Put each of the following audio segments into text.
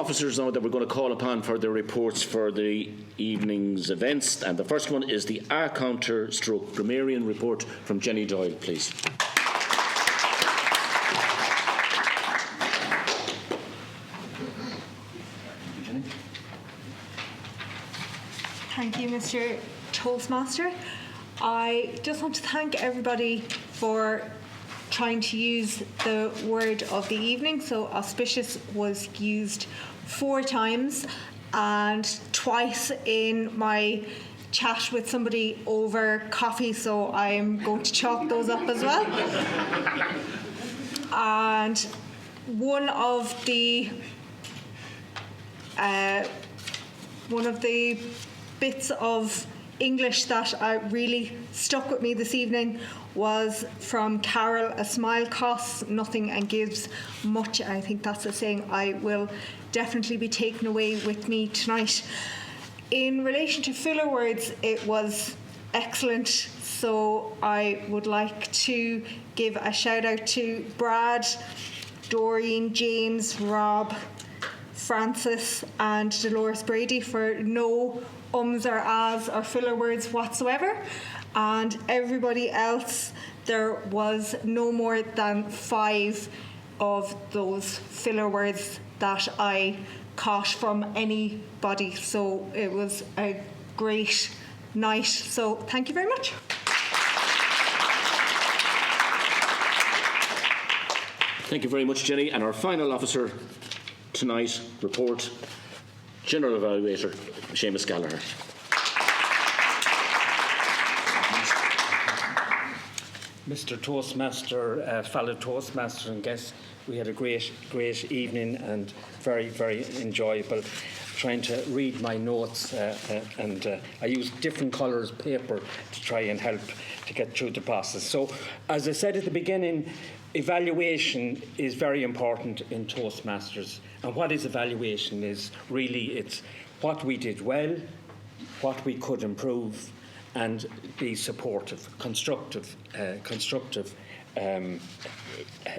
officers now that we're going to call upon for their reports for the evening's events. And the first one is the R-Counter / Grammarian report from Jenny Doyle, please. Thank you, Mr. Toastmaster. I just want to thank everybody for trying to use the word of the evening. So auspicious was used 4 times, and twice in my chat with somebody over coffee, so I'm going to chalk those up as well. And one of the bits of English that really stuck with me this evening was from Carol: a smile costs nothing and gives much. I think that's a saying I will definitely be taken away with me tonight. In relation to filler words, it was excellent, so I would like to give a shout out to Brad, Doreen, James, Rob, Francis and Dolores Brady for no ums or ahs or filler words whatsoever, and everybody else, there was no more than 5 of those filler words that I caught from anybody, so it was a great night, so thank you very much. Thank you very much, Jenny. And our final officer tonight report, General Evaluator Seamus Gallagher. Mr. Toastmaster, fellow Toastmaster and guests, we had a great evening and very, very enjoyable. Trying to read my notes and I used different colours paper to try and help to get through the process. So, as I said at the beginning, evaluation is very important in Toastmasters. And what is evaluation is really it's what we did well, what we could improve, and be supportive, constructive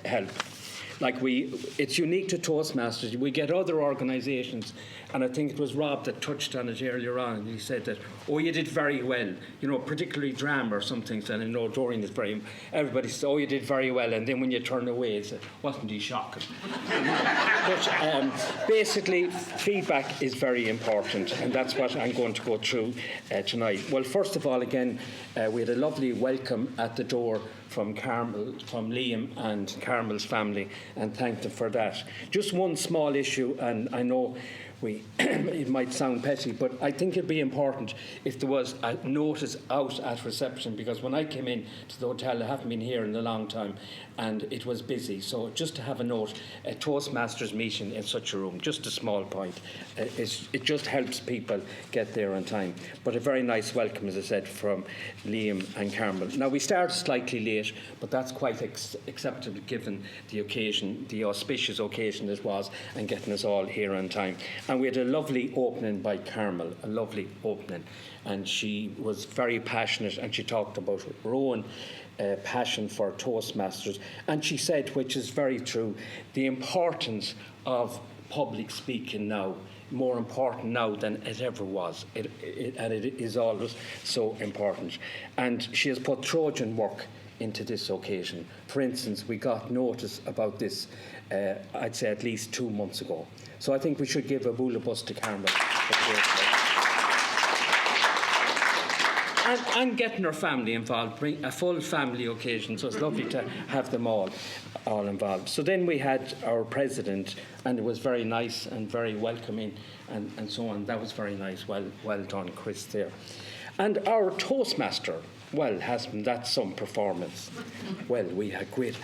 help. It's unique to Toastmasters. We get other organisations, and I think it was Rob that touched on it earlier on. He said that, oh, you did very well. You know, particularly drama or something. And I know Doreen is very. Everybody says, oh, you did very well, and then when you turn away, it's wasn't he shocking? But basically, feedback is very important, and that's what I'm going to go through tonight. Well, first of all, again, we had a lovely welcome at the door from Liam and Carmel's family, and thank them for that. Just one small issue, and I know it might sound petty, but I think it'd be important if there was a notice out at reception, because when I came in to the hotel, I haven't been here in a long time, and it was busy. So just to have a note, a Toastmasters meeting in such a room, just a small point, it just helps people get there on time. But a very nice welcome, as I said, from Liam and Carmel. Now, we started slightly late, but that's quite acceptable given the occasion, the auspicious occasion it was, and getting us all here on time. And we had a lovely opening by Carmel, a lovely opening. And she was very passionate, and she talked about her own passion for Toastmasters. And she said, which is very true, the importance of public speaking now, more important now than it ever was. And it is always so important. And she has put Trojan work into this occasion. For instance, we got notice about this, I'd say at least 2 months ago. So I think we should give a boola bus to Carmel. And getting her family involved, bring a full family occasion, so it's lovely to have them all involved. So then we had our president, and it was very nice and very welcoming, and so on. That was very nice. Well done, Chris, there. And our Toastmaster, well, that's some performance. Well, we had great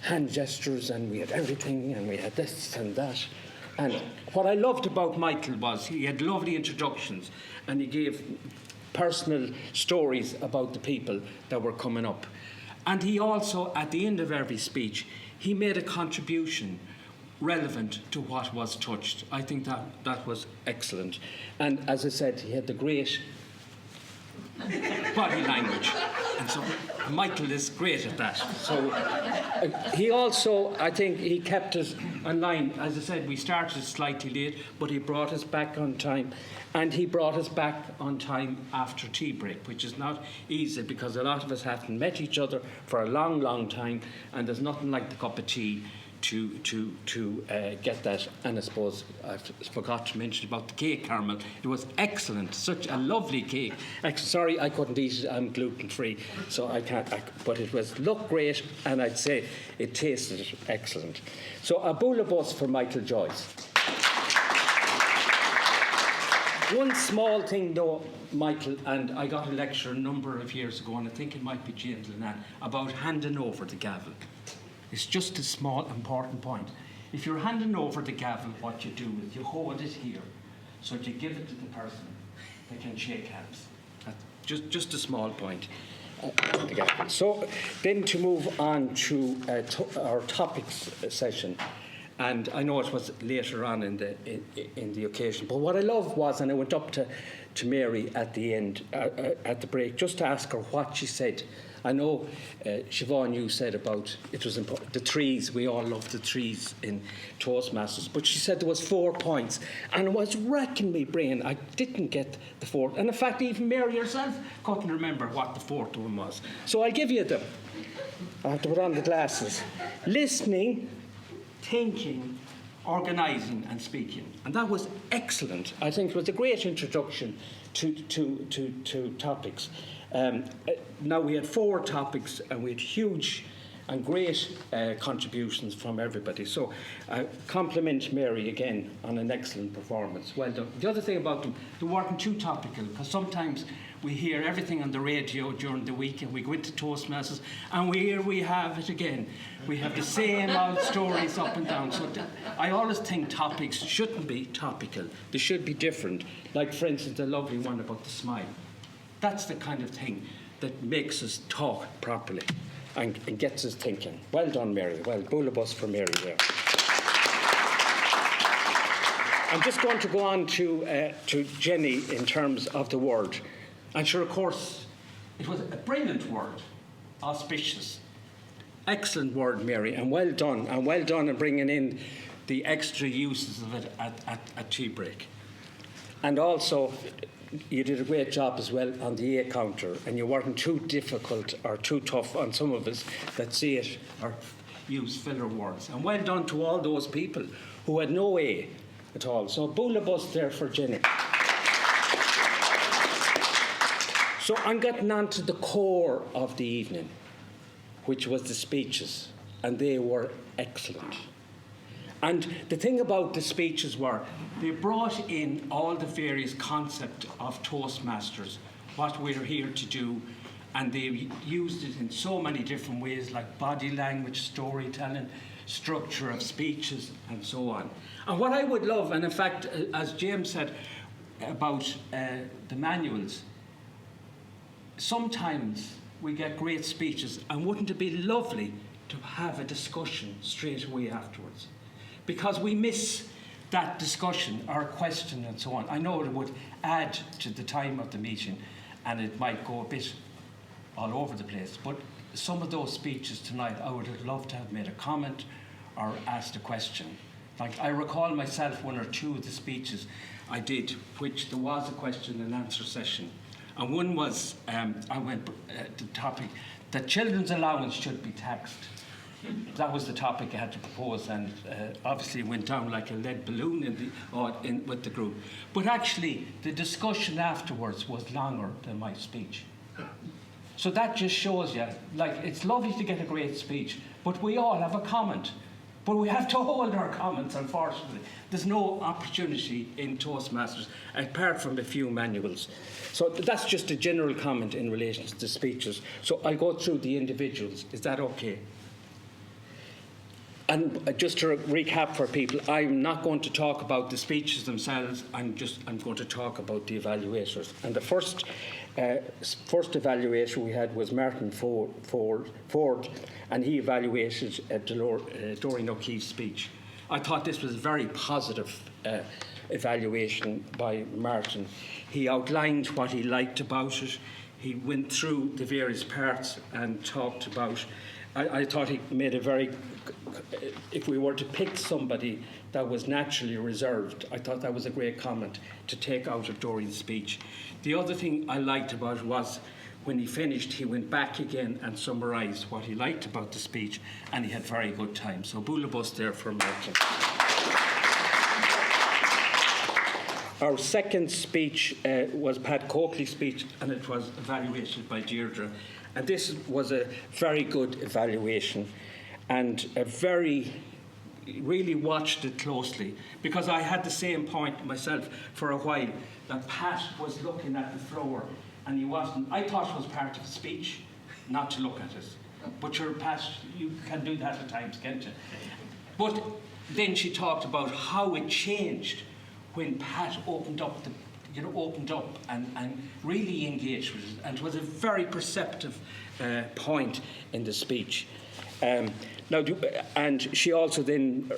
hand gestures, and we had everything, and we had this and that. And what I loved about Michael was he had lovely introductions, and he gave personal stories about the people that were coming up. And he also, at the end of every speech, he made a contribution relevant to what was touched. I think that was excellent. And as I said, he had the great body language. And so Michael is great at that. So he also, I think, he kept us on line. As I said, we started slightly late, but he brought us back on time. And he brought us back on time after tea break, which is not easy because a lot of us haven't met each other for a long, long time, and there's nothing like the cup of tea to get that. And I suppose I forgot to mention about the cake, Carmel. It was excellent, such a lovely cake. Sorry, I couldn't eat it. I'm gluten-free, so I can't. But it looked great, and I'd say it tasted excellent. So a bula bus for Michael Joyce. One small thing though, Michael, and I got a lecture a number of years ago, and I think it might be James Lenan, about handing over the gavel. It's just a small, important point. If you're handing over the gavel, what you do is you hold it here, so that you give it to the person that can shake hands. That's just a small point. So then to move on to our topics session. And I know it was later on in the occasion, but what I loved was, and I went up to Mary at the end, at the break, just to ask her what she said. I know, Siobhan, you said about it was important, the trees. We all love the trees in Toastmasters, but she said there was 4 points, and it was racking me brain. I didn't get the fourth, and in fact, even Mary herself couldn't remember what the fourth one was. So I'll give you them. I have to put on the glasses. Listening, thinking, organising and speaking. And that was excellent. I think it was a great introduction to topics. Now we had 4 topics and we had huge and great contributions from everybody. So I compliment Mary again on an excellent performance. Well done. The other thing about them, they weren't too topical, because sometimes we hear everything on the radio during the week and we go into Toastmasters and we have it again. We have the same old stories up and down. So I always think topics shouldn't be topical. They should be different. Like, for instance, the lovely one about the smile. That's the kind of thing that makes us talk properly and gets us thinking. Well done, Mary. Well, bula bus for Mary there. I'm just going to go on to Jenny in terms of the word. And sure, of course, it was a brilliant word, auspicious. Excellent word, Mary, and well done. And well done in bringing in the extra uses of it at tea break. And also, you did a great job as well on the A counter, and you weren't too difficult or too tough on some of us that say it or use filler words. And well done to all those people who had no A at all. So bula bus there for Jenny. So I'm getting on to the core of the evening, which was the speeches, and they were excellent. And the thing about the speeches were, they brought in all the various concepts of Toastmasters, what we're here to do, and they used it in so many different ways, like body language, storytelling, structure of speeches, and so on. And what I would love, and in fact, as James said about the manuals, sometimes we get great speeches, and wouldn't it be lovely to have a discussion straight away afterwards? Because we miss that discussion or question and so on. I know it would add to the time of the meeting and it might go a bit all over the place, but some of those speeches tonight I would have loved to have made a comment or asked a question. Like, I recall myself 1 or 2 of the speeches I did, which there was a question and answer session. And one was, I went the topic, that children's allowance should be taxed. That was the topic I had to propose, and obviously it went down like a lead balloon with the group. But actually, the discussion afterwards was longer than my speech. So that just shows you, like, it's lovely to get a great speech, but we all have a comment. But we have to hold our comments, unfortunately. There's no opportunity in Toastmasters, apart from a few manuals. So that's just a general comment in relation to the speeches. So I'll go through the individuals. Is that okay? And just to recap for people, I'm not going to talk about the speeches themselves. I'm going to talk about the evaluators. And the first evaluator we had was Martin Ford, and he evaluated Doreen O'Keefe's speech. I thought this was a very positive evaluation by Martin. He outlined what he liked about it. He went through the various parts and talked about. I thought he made a very. If we were to pick somebody that was naturally reserved, I thought that was a great comment to take out of Dorian's speech. The other thing I liked about it was when he finished, he went back again and summarised what he liked about the speech, and he had very good time. So bula bus there for Martin. Our second speech was Pat Coakley's speech, and it was evaluated by Deirdre. And this was a very good evaluation, and really watched it closely, because I had the same point myself for a while, that Pat was looking at the floor and he wasn't. I thought it was part of the speech not to look at it. But you're Pat, you can do that at times, can't you? But then she talked about how it changed when Pat opened up and really engaged with it, and it was a very perceptive point in the speech. And she also then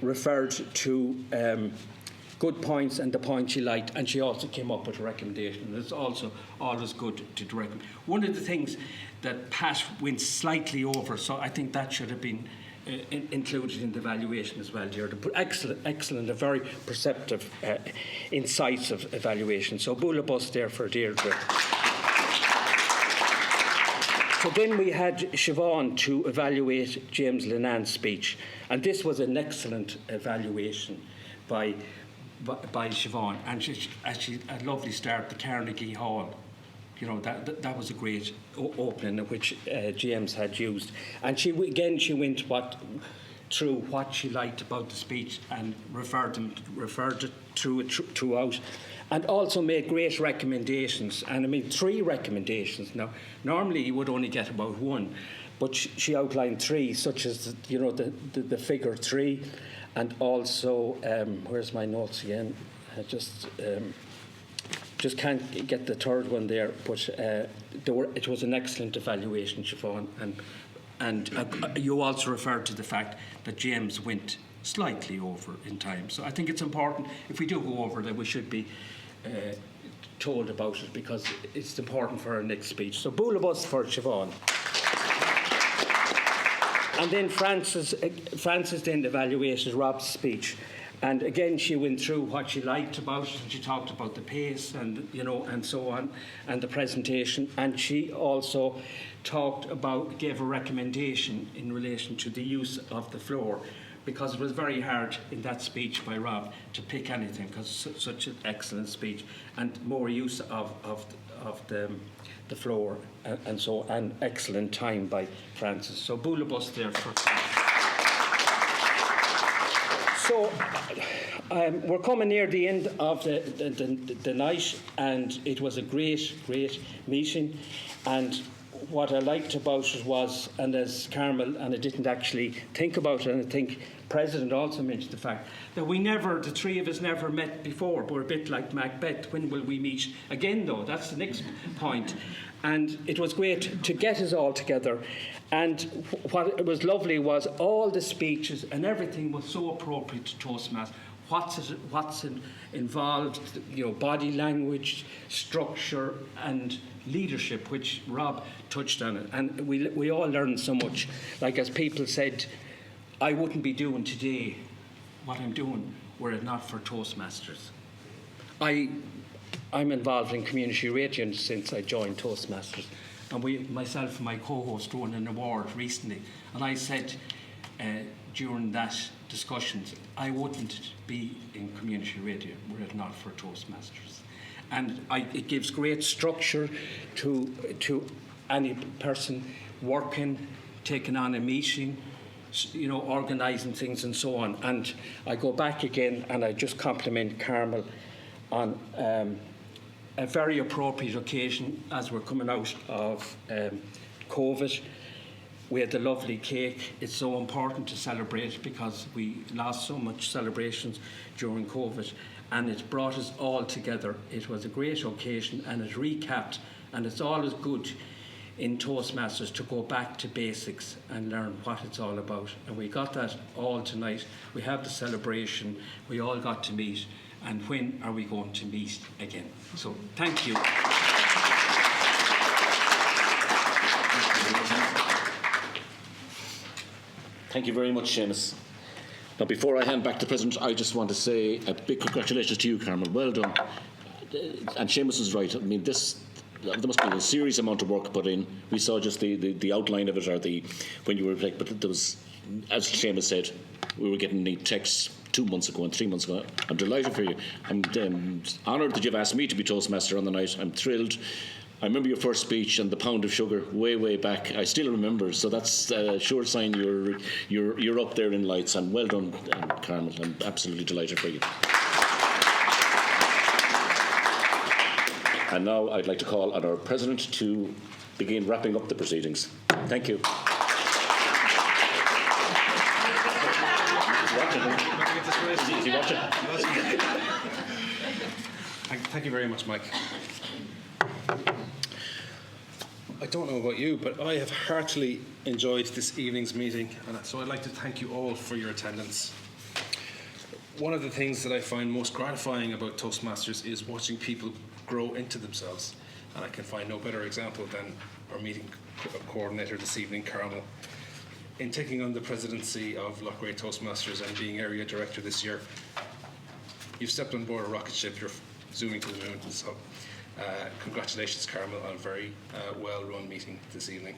referred to good points and the points she liked, and she also came up with a recommendation. And it's also always good to recommend. One of the things that Pat went slightly over, so I think that should have been included in the evaluation as well, Deirdre. But excellent, a very perceptive, incisive evaluation. So bula bus there for Deirdre. So then we had Siobhan to evaluate James Lenan's speech, and this was an excellent evaluation by Siobhan, and she a lovely start, the Carnegie Hall. You know, that was a great opening which James had used. And she went through what she liked about the speech and referred it throughout, and also made great recommendations. And I mean, 3 recommendations. Now, normally you would only get about 1, but she outlined 3, such as the figure 3, and also where's my notes again? I just can't get the third one there, but it was an excellent evaluation, Siobhan, and you also referred to the fact that James went slightly over in time. So I think it's important, if we do go over, that we should be told about it, because it's important for our next speech. So bula bus for Siobhan. And then Frances then evaluated Rob's speech. And again, she went through what she liked about it, and she talked about the pace and so on, and the presentation. And she also gave a recommendation in relation to the use of the floor, because it was very hard in that speech by Rob to pick anything, because it's such an excellent speech, and more use of the floor, and excellent time by Frances. So bula bus there for Frances. So we're coming near the end of the night, and it was a great meeting. And what I liked about it was, and as Carmel, and I didn't actually think about it, and I think President also mentioned the fact that the 3 of us never met before. We're a bit like Macbeth. When will we meet again, though? That's the next point. And it was great to get us all together. And what was lovely was all the speeches and everything was so appropriate to Toastmasters. What's involved, body language, structure, and leadership, which Rob touched on it. And we all learned so much. Like, as people said, I wouldn't be doing today what I'm doing were it not for Toastmasters. I'm involved in community radio since I joined Toastmasters. And myself and my co-host won an award recently. And I said during that discussions, I wouldn't be in community radio were it not for Toastmasters. And it gives great structure to any person working, taking on a meeting, organising things and so on. And I go back again and I just compliment Carmel on a very appropriate occasion as we're coming out of COVID. We had the lovely cake. It's so important to celebrate because we lost so much celebrations during COVID, and it brought us all together. It was a great occasion, and it recapped, and it's always good in Toastmasters to go back to basics and learn what it's all about. And we got that all tonight. We have the celebration. We all got to meet. And when are we going to meet again? So thank you. Thank you very much, Seamus. Now, before I hand back to the President, I just want to say a big congratulations to you, Carmel. Well done. And Seamus is right. I mean, there must be a serious amount of work put in. We saw just the outline of it, or when you were like, but there was, as Seamus said, we were getting the texts 2 months ago and 3 months ago. I'm delighted for you. I'm honoured that you've asked me to be Toastmaster on the night. I'm thrilled. I remember your first speech and the pound of sugar way back. I still remember, so that's a sure sign you're up there in lights. And well done, Carmel. I'm absolutely delighted for you. And now I'd like to call on our President to begin wrapping up the proceedings. Thank you. Is he watching? Thank you very much, Mike. I don't know about you, but I have heartily enjoyed this evening's meeting, and so I'd like to thank you all for your attendance. One of the things that I find most gratifying about Toastmasters is watching people grow into themselves, and I can find no better example than our meeting coordinator this evening, Carmel. In taking on the presidency of Loughrea Toastmasters and being area director this year, you've stepped on board a rocket ship. You're zooming to the moon. So, congratulations, Carmel, on a very well-run meeting this evening.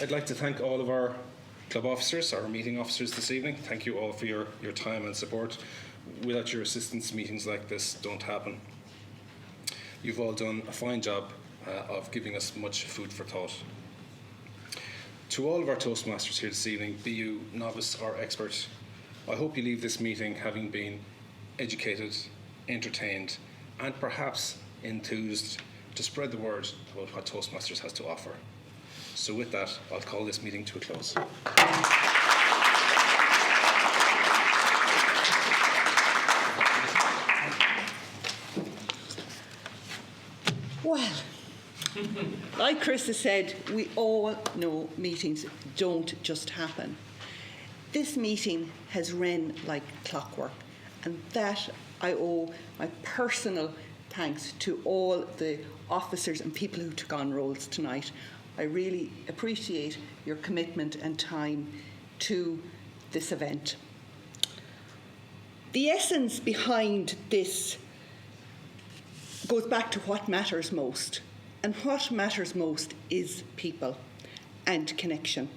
I'd like to thank all of our club officers, our meeting officers this evening. Thank you all for your time and support. Without your assistance, meetings like this don't happen. You've all done a fine job of giving us much food for thought. To all of our Toastmasters here this evening, be you novice or expert, I hope you leave this meeting having been educated, entertained, and perhaps enthused to spread the word about what Toastmasters has to offer. So with that, I'll call this meeting to a close. Well, like Chris has said, we all know meetings don't just happen. This meeting has run like clockwork, and that I owe my personal thanks to all the officers and people who took on roles tonight. I really appreciate your commitment and time to this event. The essence behind this goes back to what matters most. And what matters most is people and connection.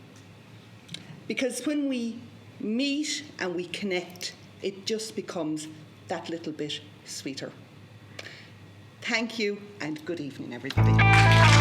Because when we meet and we connect, it just becomes that little bit sweeter. Thank you and good evening, everybody.